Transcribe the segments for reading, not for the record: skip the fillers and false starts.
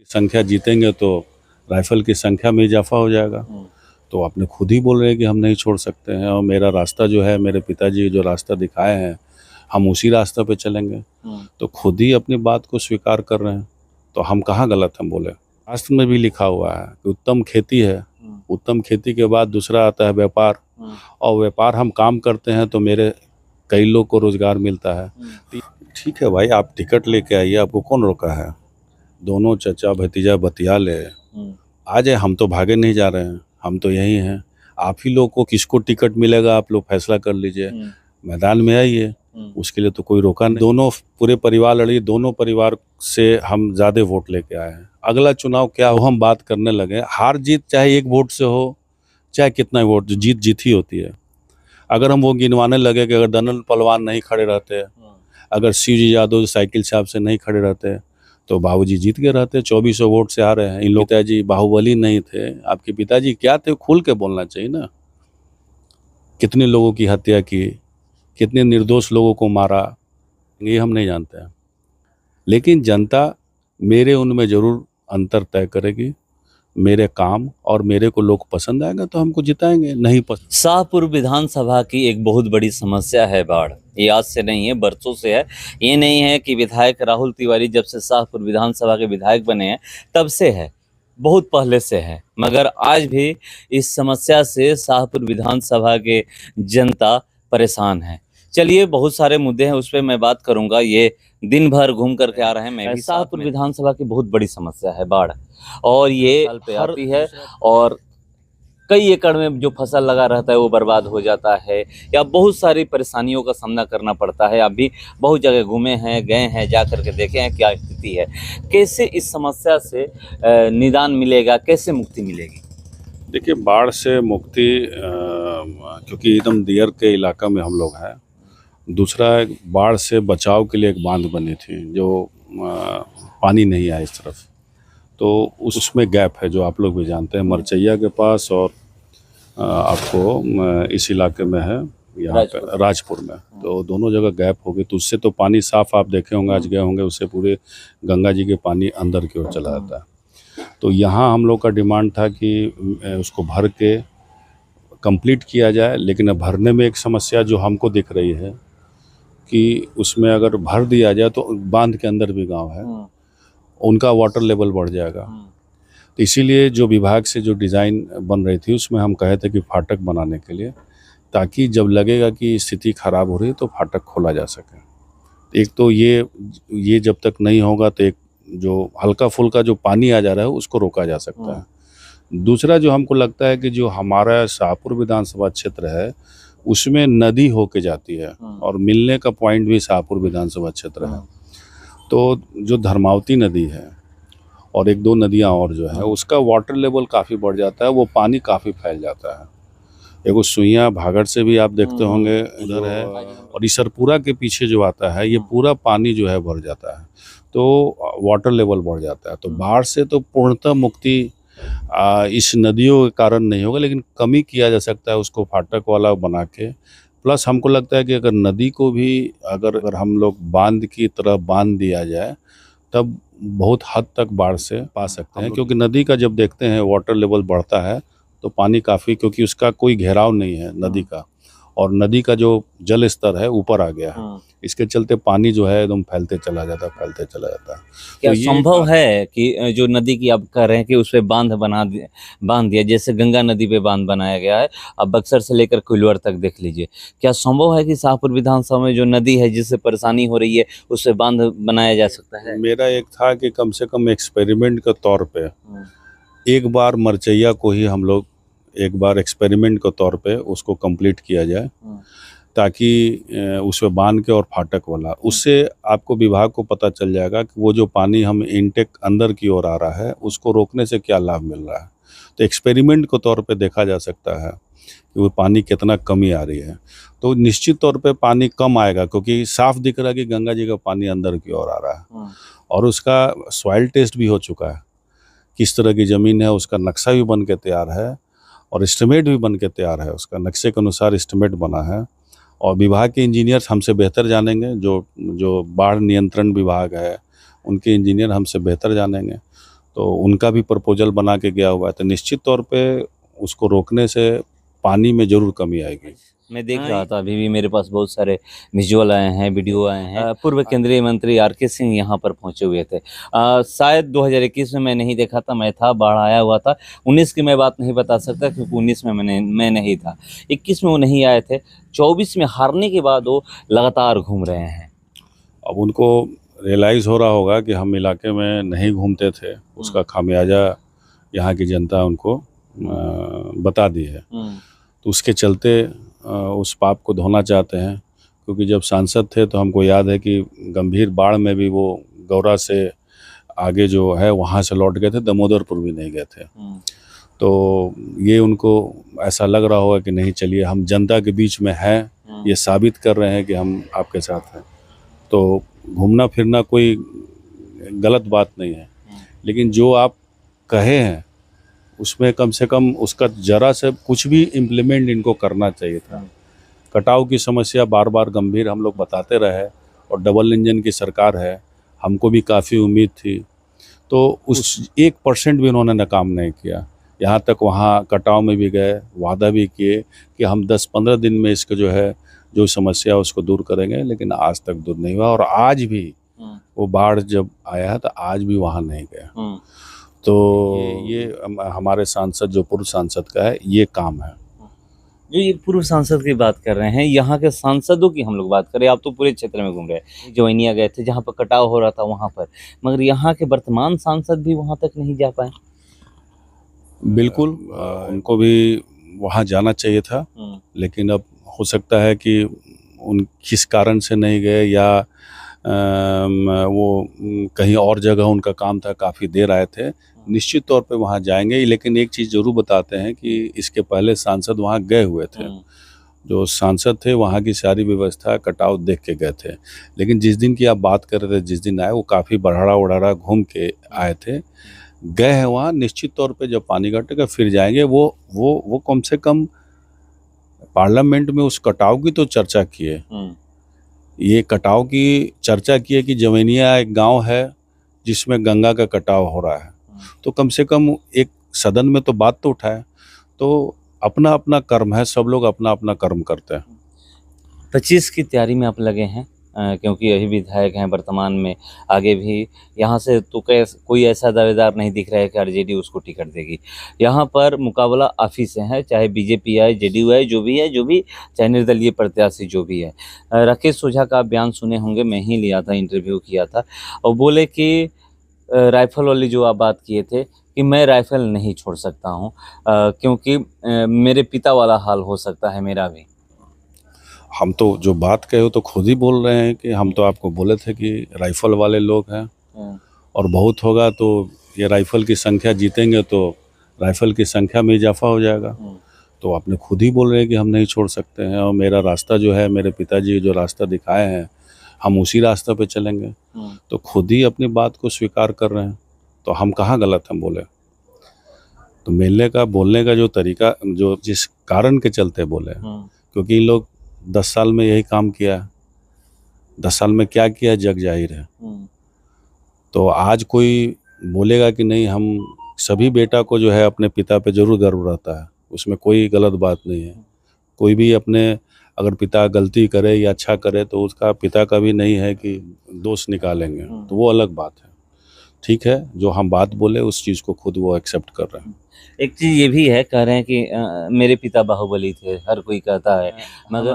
संख्या जीतेंगे तो राइफल की संख्या में इजाफा हो जाएगा। तो आपने खुद ही बोल रहे हैं कि हम नहीं छोड़ सकते हैं, और मेरा रास्ता जो है, मेरे पिताजी जो रास्ता दिखाए हैं, हम उसी रास्ते पे चलेंगे। तो खुद ही अपनी बात को स्वीकार कर रहे हैं, तो हम कहाँ गलत हम बोले। शास्त्र में भी लिखा हुआ है कि उत्तम खेती है, उत्तम खेती के बाद दूसरा आता है व्यापार, और व्यापार हम काम करते हैं तो मेरे कई लोग को रोजगार मिलता है। ठीक है भाई, आप टिकट लेके आइए, आपको कौन रोका है। दोनों चचा भतीजा बतिया ले, आ जाए। हम तो भागे नहीं जा रहे हैं, हम तो यही हैं। आप ही लोग को किसको टिकट मिलेगा, आप लोग फैसला कर लीजिए। मैदान में आइए, उसके लिए तो कोई रोका नहीं। दोनों पूरे परिवार लड़िए, दोनों परिवार से हम ज़्यादा वोट लेके आए हैं। अगला चुनाव क्या हो हम बात करने लगे। हार जीत चाहे एक वोट से हो, चाहे कितना वोट, जीत जीत ही होती है। अगर हम वो गिनवाने लगे कि अगर दनल पहलवान नहीं खड़े रहते, अगर शिव जी यादव साइकिल साहब से नहीं खड़े रहते, तो बाबूजी जीत गए रहते। 2400 वोट से आ रहे हैं। इन लोग पिताजी बाहुबली नहीं थे, आपके पिताजी क्या थे, खुल के बोलना चाहिए ना। कितने लोगों की हत्या की, कितने निर्दोष लोगों को मारा, ये हम नहीं जानते हैं। लेकिन जनता मेरे उनमें जरूर अंतर तय करेगी। मेरे काम और मेरे को लोग पसंद आएगा तो हमको जिताएंगे, नहीं पसंद। शाहपुर विधानसभा की एक बहुत बड़ी समस्या है बाढ़। ये आज से नहीं है, बरसों से है। ये नहीं है कि विधायक राहुल तिवारी जब से शाहपुर विधानसभा के विधायक बने हैं तब से है, बहुत पहले से है। मगर आज भी इस समस्या से शाहपुर विधानसभा के जनता परेशान है। चलिए, बहुत सारे मुद्दे हैं, उस पर मैं बात करूंगा। ये दिन भर घूम करके आ रहे हैं। मैं भी शाहपुर विधानसभा की बहुत बड़ी समस्या है बाढ़, और ये साल पे आती है, और कई एकड़ में जो फसल लगा रहता है वो बर्बाद हो जाता है, या बहुत सारी परेशानियों का सामना करना पड़ता है। आप भी बहुत जगह घूमे हैं, गए हैं, जा करके देखे हैं क्या स्थिति है। कैसे इस समस्या से निदान मिलेगा, कैसे मुक्ति मिलेगी? देखिए, बाढ़ से मुक्ति क्योंकि एकदम दियर के इलाका में हम लोग हैं। दूसरा, बाढ़ से बचाव के लिए एक बांध बनी थी जो पानी नहीं आया इस तरफ, तो उसमें गैप है, जो आप लोग भी जानते हैं, मरचैया के पास और आपको इस इलाके में है, यहाँ पे राजपुर में। तो दोनों जगह गैप हो गई, तो उससे तो पानी साफ आप देखे होंगे, आज गए होंगे, उससे पूरे गंगा जी के पानी अंदर की ओर चला जाता है। तो यहाँ हम लोग का डिमांड था कि उसको भर के कंप्लीट किया जाए। लेकिन अब भरने में एक समस्या जो हमको दिख रही है कि उसमें अगर भर दिया जाए तो बांध के अंदर भी गांव है, उनका वाटर लेवल बढ़ जाएगा। तो इसीलिए जो विभाग से जो डिज़ाइन बन रही थी उसमें हम कहे थे कि फाटक बनाने के लिए, ताकि जब लगेगा कि स्थिति ख़राब हो रही है तो फाटक खोला जा सके। एक तो ये जब तक नहीं होगा तो एक जो हल्का फुल्का जो पानी आ जा रहा है उसको रोका जा सकता है। दूसरा, जो हमको लगता है कि जो हमारा शाहपुर विधानसभा क्षेत्र है उसमें नदी होके जाती है, और मिलने का पॉइंट भी शाहपुर विधानसभा क्षेत्र है। तो जो धर्मावती नदी है और एक दो नदियां और जो है, उसका वाटर लेवल काफ़ी बढ़ जाता है, वो पानी काफ़ी फैल जाता है। एगो सुइया भागड़ से भी आप देखते होंगे उधर है, और इसरपुरा के पीछे जो आता है, ये पूरा पानी जो है भर जाता है, तो वाटर लेवल बढ़ जाता है। तो बाढ़ से तो पूर्णतः मुक्ति इस नदियों के कारण नहीं होगा, लेकिन कमी किया जा सकता है उसको फाटक वाला बना के। प्लस हमको लगता है कि अगर नदी को भी अगर हम लोग बांध की तरह बांध दिया जाए तब बहुत हद तक बाढ़ से पा सकते हैं। क्योंकि नदी का जब देखते हैं वाटर लेवल बढ़ता है तो पानी काफ़ी, क्योंकि उसका कोई घेराव नहीं है नदी का, और नदी का जो जल स्तर है ऊपर आ गया है, इसके चलते पानी जो है एकदम फैलते चला जाता है। क्या तो संभव है कि जो नदी की आप कह रहे हैं कि उस पे बांध बांध दिया, जैसे गंगा नदी पे बांध बनाया गया है, अब बक्सर से लेकर कोइलवर तक देख लीजिए, क्या संभव है कि शाहपुर विधानसभा में जो नदी है जिससे परेशानी हो रही है उससे बांध बनाया जा सकता है? मेरा एक था कि कम से कम एक्सपेरिमेंट के तौर पे एक बार मरचैया को ही हम लोग एक बार एक्सपेरिमेंट के तौर पे उसको कंप्लीट किया जाए, ताकि उसमें बांध के और फाटक वाला, उससे आपको विभाग को पता चल जाएगा कि वो जो पानी हम इनटेक अंदर की ओर आ रहा है उसको रोकने से क्या लाभ मिल रहा है। तो एक्सपेरिमेंट के तौर पे देखा जा सकता है कि वो पानी कितना कमी आ रही है। तो निश्चित तौर पे पानी कम आएगा, क्योंकि साफ दिख रहा है कि गंगा जी का पानी अंदर की ओर आ रहा है, और उसका सॉइल टेस्ट भी हो चुका है, किस तरह की ज़मीन है उसका नक्शा भी बन के तैयार है, और एस्टिमेट भी बन के तैयार है, उसका नक्शे के अनुसार एस्टिमेट बना है। और विभाग के इंजीनियर्स हमसे बेहतर जानेंगे, जो बाढ़ नियंत्रण विभाग है उनके इंजीनियर हमसे बेहतर जानेंगे। तो उनका भी प्रपोजल बना के गया हुआ है। तो निश्चित तौर पे उसको रोकने से पानी में जरूर कमी आएगी। मैं देख रहा था, अभी भी मेरे पास बहुत सारे विजुअल आए हैं, वीडियो आए हैं। पूर्व केंद्रीय मंत्री आर.के. सिंह यहाँ पर पहुंचे हुए थे। शायद 2021 में मैं नहीं देखा था, मैं था, बाढ़ आया हुआ था। 19 की मैं बात नहीं बता सकता क्योंकि 19 में मैं नहीं था। 21 में वो नहीं आए थे। 24 में हारने के बाद वो लगातार घूम रहे हैं। अब उनको रियलाइज़ हो रहा होगा कि हम इलाके में नहीं घूमते थे, उसका खामियाजा यहाँ की जनता उनको बता दी है। तो उसके चलते उस पाप को धोना चाहते हैं, क्योंकि जब सांसद थे तो हमको याद है कि गंभीर बाढ़ में भी वो गौरा से आगे जो है वहाँ से लौट गए थे, दामोदरपुर भी नहीं गए थे। तो ये उनको ऐसा लग रहा होगा कि नहीं, चलिए हम जनता के बीच में हैं, ये साबित कर रहे हैं कि हम आपके साथ हैं। तो घूमना फिरना कोई गलत बात नहीं है, लेकिन जो आप कहे हैं उसमें कम से कम उसका जरा से कुछ भी इम्प्लीमेंट इनको करना चाहिए था। कटाव की समस्या बार बार गंभीर हम लोग बताते रहे, और डबल इंजन की सरकार है, हमको भी काफ़ी उम्मीद थी। तो उस 1% भी उन्होंने नाकाम नहीं किया। यहाँ तक वहाँ कटाव में भी गए, वादा भी किए कि हम 10-15 दिन में इसको जो है जो समस्या उसको दूर करेंगे, लेकिन आज तक दूर नहीं हुआ। और आज भी वो बाढ़ जब आया है तो आज भी वहाँ नहीं गया। तो ये हमारे सांसद, जो पूर्व सांसद का है, ये काम है। जो ये पूर्व सांसद की बात कर रहे हैं, यहाँ के सांसदों की हम लोग बात करें, आप तो पूरे क्षेत्र में घूम रहे हैं, जवैनिया गए थे जहाँ पर कटाव हो रहा था वहाँ पर, मगर यहाँ के वर्तमान सांसद भी वहाँ तक नहीं जा पाए। बिल्कुल, उनको भी वहाँ जाना चाहिए था, लेकिन अब हो सकता है कि उन किस कारण से नहीं गए, या वो कहीं और जगह उनका काम था, काफ़ी देर आए थे। निश्चित तौर पे वहाँ जाएंगे, लेकिन एक चीज़ ज़रूर बताते हैं कि इसके पहले सांसद वहाँ गए हुए थे। जो सांसद थे वहाँ की सारी व्यवस्था कटाव देख के गए थे, लेकिन जिस दिन की आप बात कर रहे थे, जिस दिन आए, वो काफ़ी बढ़ाड़ा उड़ाड़ा घूम के आए थे। गए हैं वहाँ, निश्चित तौर पे जब पानी घटेगा फिर जाएंगे। वो कम से कम पार्लियामेंट में उस कटाव की तो चर्चा किए। ये कटाव की चर्चा किए कि जवैनिया एक गांव है जिसमें गंगा का कटाव हो रहा है, तो कम से कम एक सदन में तो बात तो उठाए। तो अपना अपना कर्म है, सब लोग अपना अपना कर्म करते हैं। 25 की तैयारी में आप लगे हैं, क्योंकि अभी विधायक हैं वर्तमान में, आगे भी यहाँ से तो कोई ऐसा दावेदार नहीं दिख रहा है कि आरजेडी उसको टिकट देगी। यहाँ पर मुकाबला आफी से है, चाहे बीजेपी आए, जेडीयू आए, जो भी, चाहे निर्दलीय प्रत्याशी जो भी है। राकेश ओझा का आप बयान सुने होंगे, मैं ही लिया था, इंटरव्यू किया था, और बोले कि राइफल वाली जो आप बात किए थे कि मैं राइफल नहीं छोड़ सकता हूँ, क्योंकि मेरे पिता वाला हाल हो सकता है मेरा भी। हम तो जो बात कहे हो तो खुद ही बोल रहे हैं कि हम तो आपको बोले थे कि राइफल वाले लोग हैं, और बहुत होगा तो ये राइफल की संख्या जीतेंगे तो राइफल की संख्या में इजाफा हो जाएगा। तो आपने खुद ही बोल रहे हैं कि हम नहीं छोड़ सकते हैं, और मेरा रास्ता जो है, मेरे पिताजी जो रास्ता दिखाए हैं, हम उसी रास्ते पे चलेंगे। तो खुद ही अपनी बात को स्वीकार कर रहे हैं, तो हम कहाँ गलत हम बोले। तो मिलने का, बोलने का जो तरीका, जो जिस कारण के चलते बोले, क्योंकि इन लोग 10 साल में यही काम किया। 10 साल में क्या किया जग जाहिर है। तो आज कोई बोलेगा कि नहीं, हम सभी बेटा को जो है अपने पिता पे जरूर गर्व रहता है, उसमें कोई गलत बात नहीं है। कोई भी अपने, अगर पिता गलती करे या अच्छा करे तो उसका पिता का भी नहीं है कि दोष निकालेंगे, तो वो अलग बात है। ठीक है, जो हम बात बोले उस चीज़ को खुद वो एक्सेप्ट कर रहे हैं। एक चीज़ ये भी है, कह रहे हैं कि मेरे पिता बाहुबली थे, हर कोई कहता है, मगर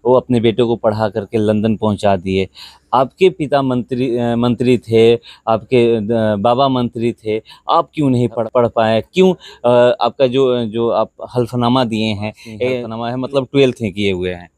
वो अपने बेटे को पढ़ा करके लंदन पहुंचा दिए। आपके पिता मंत्री थे, आपके बाबा मंत्री थे, आप क्यों नहीं पढ़ पाए? क्यों आपका जो आप हल्फनामा दिए हैं, हल्फनामा है मतलब 12th किए हुए हैं।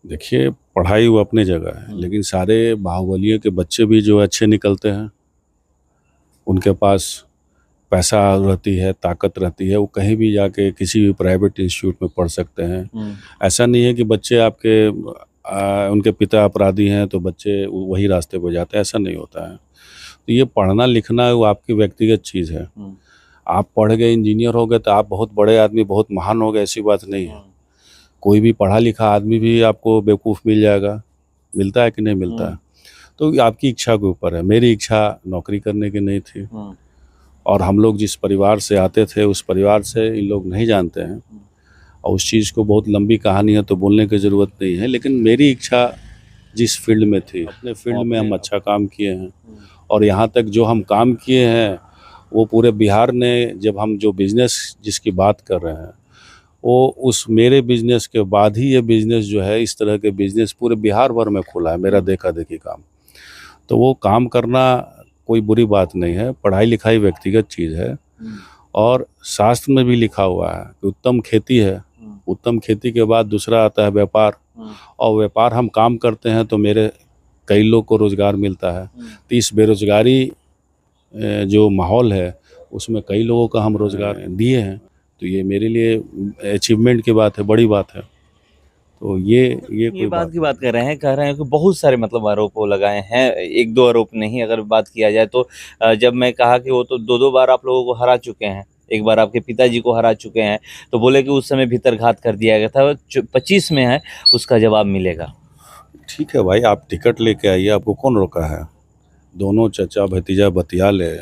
देखिए, पढ़ाई वो अपने जगह है, लेकिन सारे बाहुबलियों के बच्चे भी जो अच्छे निकलते हैं, उनके पास पैसा रहती है, ताकत रहती है, वो कहीं भी जाके किसी भी प्राइवेट इंस्टीट्यूट में पढ़ सकते हैं। ऐसा नहीं है कि बच्चे आपके उनके पिता अपराधी हैं तो बच्चे वही रास्ते पर जाते हैं, ऐसा नहीं होता है। तो ये पढ़ना लिखना वो आपकी व्यक्तिगत चीज़ है। आप पढ़ गए, इंजीनियर हो गए तो आप बहुत बड़े आदमी, बहुत महान हो गए, ऐसी बात नहीं है। कोई भी पढ़ा लिखा आदमी भी आपको बेवकूफ़ मिल जाएगा, मिलता है कि नहीं मिलता है। तो आपकी इच्छा के ऊपर है। मेरी इच्छा नौकरी करने की नहीं थी, और हम लोग जिस परिवार से आते थे उस परिवार से इन लोग नहीं जानते हैं, और उस चीज़ को बहुत लंबी कहानी है तो बोलने की ज़रूरत नहीं है। लेकिन मेरी इच्छा जिस फील्ड में थी, अपने फील्ड में हम अच्छा काम किए हैं, और यहाँ तक जो हम काम किए हैं वो पूरे बिहार ने, जब हम जो बिज़नेस जिसकी बात कर रहे हैं वो उस मेरे बिज़नेस के बाद ही ये बिज़नेस जो है, इस तरह के बिज़नेस पूरे बिहार भर में खुला है, मेरा देखा देखी काम। तो वो काम करना कोई बुरी बात नहीं है, पढ़ाई लिखाई व्यक्तिगत चीज़ है, और शास्त्र में भी लिखा हुआ है कि उत्तम खेती है, उत्तम खेती के बाद दूसरा आता है व्यापार, और व्यापार हम काम करते हैं तो मेरे कई लोग को रोज़गार मिलता है। तो इस बेरोज़गारी जो माहौल है उसमें कई लोगों का हम रोज़गार दिए हैं, तो ये मेरे लिए अचीवमेंट की बात है, बड़ी बात है। तो ये कोई बात की बात कर रहे हैं, कह रहे हैं कि बहुत सारे मतलब आरोप वो लगाए हैं, एक दो आरोप नहीं, अगर बात किया जाए तो जब मैं कहा कि वो तो दो बार आप लोगों को हरा चुके हैं, एक बार आपके पिताजी को हरा चुके हैं, तो बोले कि उस समय भीतरघात कर दिया गया था, 25 में है, उसका जवाब मिलेगा। ठीक है भाई, आप टिकट लेके आइए, आपको कौन रोका है? दोनों चचा भतीजा बतिया ले,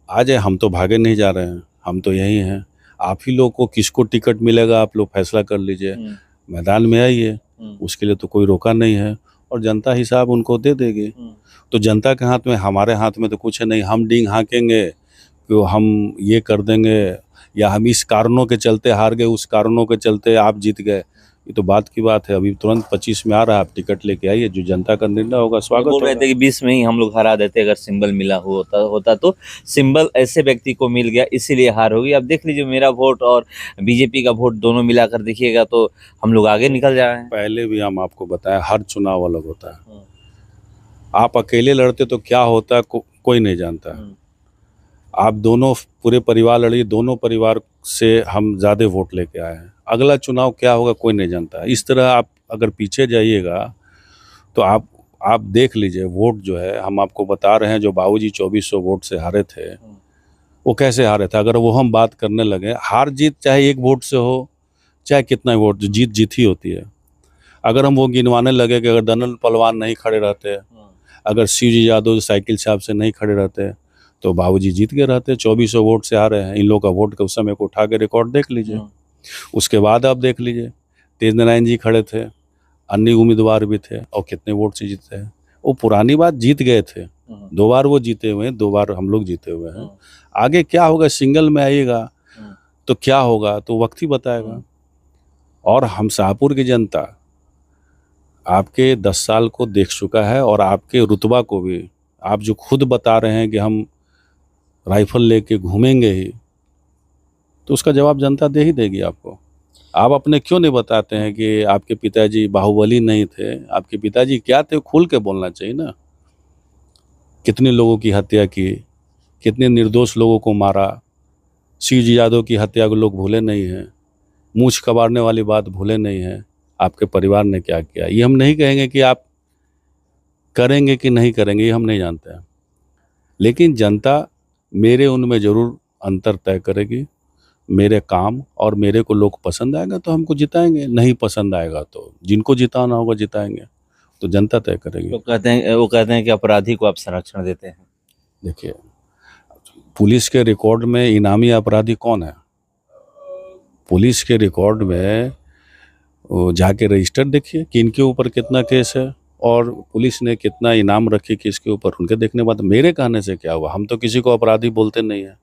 आ जाए, हम तो भागे नहीं जा रहे हैं, हम तो यही हैं। आप ही लोग को किसको टिकट मिलेगा आप लोग फैसला कर लीजिए, मैदान में आइए, उसके लिए तो कोई रोका नहीं है, और जनता हिसाब उनको दे देगी। तो जनता के हाथ में, हमारे हाथ में तो कुछ है नहीं। हम डींग हाँकेंगे कि हम ये कर देंगे, या हम इस कारणों के चलते हार गए, उस कारणों के चलते आप जीत गए, ये तो बात की बात है। अभी तुरंत 25 में आ रहा है, आप टिकट लेके आइए, जो जनता का निर्णय होगा स्वागत बोल रहे होगा। थे कि 20 में ही हम लोग हरा देते अगर सिंबल मिला होता तो सिंबल ऐसे व्यक्ति को मिल गया, इसीलिए हार होगी। अब देख लीजिए, मेरा वोट और बीजेपी का वोट दोनों मिलाकर देखिएगा तो हम लोग आगे निकल जा रहे हैं। पहले भी हम आपको बताया, हर चुनाव अलग होता है। आप अकेले लड़ते तो क्या होता है कोई नहीं जानता। आप दोनों पूरे परिवार लड़िए, दोनों परिवार से हम ज़्यादा वोट लेके आए हैं, अगला चुनाव क्या होगा कोई नहीं जानता। इस तरह आप अगर पीछे जाइएगा तो आप देख लीजिए, वोट जो है हम आपको बता रहे हैं, जो बाबूजी 2400 वोट से हारे थे वो कैसे हारे थे। अगर वो हम बात करने लगे, हार जीत चाहे 1 वोट से हो चाहे कितना वोट, जीत जीत ही होती है। अगर हम वो गिनवाने लगे कि अगर दनल पहलवान नहीं खड़े रहते, अगर शिवजी यादव साइकिल छाप से नहीं खड़े रहते, तो बाबूजी जीत गए रहते। 2400 वोट से आ रहे हैं, इन लोगों का वोट के उस समय को उठा के रिकॉर्ड देख लीजिए। उसके बाद आप देख लीजिए, तेज नारायण जी खड़े थे, अन्य उम्मीदवार भी थे, और कितने वोट से जीते हैं। वो पुरानी बात, जीत गए थे, 2 बार वो जीते हुए हैं, 2 बार हम लोग जीते हुए हैं। आगे क्या होगा, सिंगल में आइएगा तो क्या होगा तो वक्त ही बताएगा। और हम शाहपुर की जनता आपके 10 साल को देख चुका है, और आपके रुतबा को भी। आप जो खुद बता रहे हैं कि हम राइफल लेके घूमेंगे ही, तो उसका जवाब जनता दे ही देगी आपको। आप अपने क्यों नहीं बताते हैं कि आपके पिताजी बाहुबली नहीं थे, आपके पिताजी क्या थे, खुल के बोलना चाहिए ना। कितने लोगों की हत्या की, कितने निर्दोष लोगों को मारा। शिवजी यादव की हत्या को लोग भूले नहीं हैं, मूंछ कबाड़ने वाली बात भूले नहीं हैं। आपके परिवार ने क्या किया, ये हम नहीं कहेंगे कि आप करेंगे कि नहीं करेंगे, ये हम नहीं जानते हैं। लेकिन जनता मेरे उनमें ज़रूर अंतर तय करेगी। मेरे काम और मेरे को लोग पसंद आएगा तो हमको जिताएंगे, नहीं पसंद आएगा तो जिनको जिताना होगा जिताएंगे, तो जनता तय करेगी। वो कहते हैं कि अपराधी को आप संरक्षण देते हैं। देखिए, पुलिस के रिकॉर्ड में इनामी अपराधी कौन है? पुलिस के रिकॉर्ड में जाके रजिस्टर देखिए कि इनके ऊपर कितना केस है और पुलिस ने कितना इनाम रखी कि इसके ऊपर, उनके देखने बाद मेरे कहने से क्या हुआ। हम तो किसी को अपराधी बोलते नहीं हैं,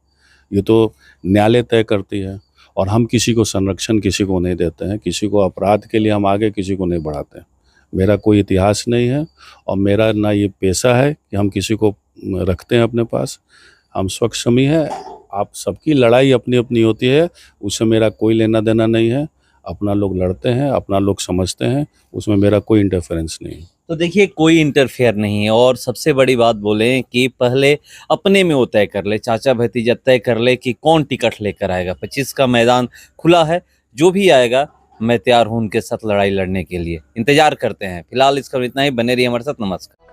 ये तो न्यायालय तय करती है, और हम किसी को संरक्षण किसी को नहीं देते हैं। किसी को अपराध के लिए हम आगे किसी को नहीं बढ़ाते हैं। मेरा कोई इतिहास नहीं है, और मेरा ना ये पेशा है कि हम किसी को रखते हैं अपने पास। हम स्वक्षमी है, आप सबकी लड़ाई अपनी अपनी होती है, उससे मेरा कोई लेना देना नहीं है। अपना लोग लड़ते हैं, अपना लोग समझते हैं, उसमें मेरा कोई इंटरफेरेंस नहीं है। तो देखिए, कोई इंटरफेयर नहीं है, और सबसे बड़ी बात बोले कि पहले अपने में वो तय कर ले, चाचा भतीजा तय कर ले कि कौन टिकट लेकर आएगा। 25 का मैदान खुला है, जो भी आएगा मैं तैयार हूं उनके साथ लड़ाई लड़ने के लिए। इंतजार करते हैं। फिलहाल इस खबर इतना ही, बने रहिए हमारे साथ। नमस्कार।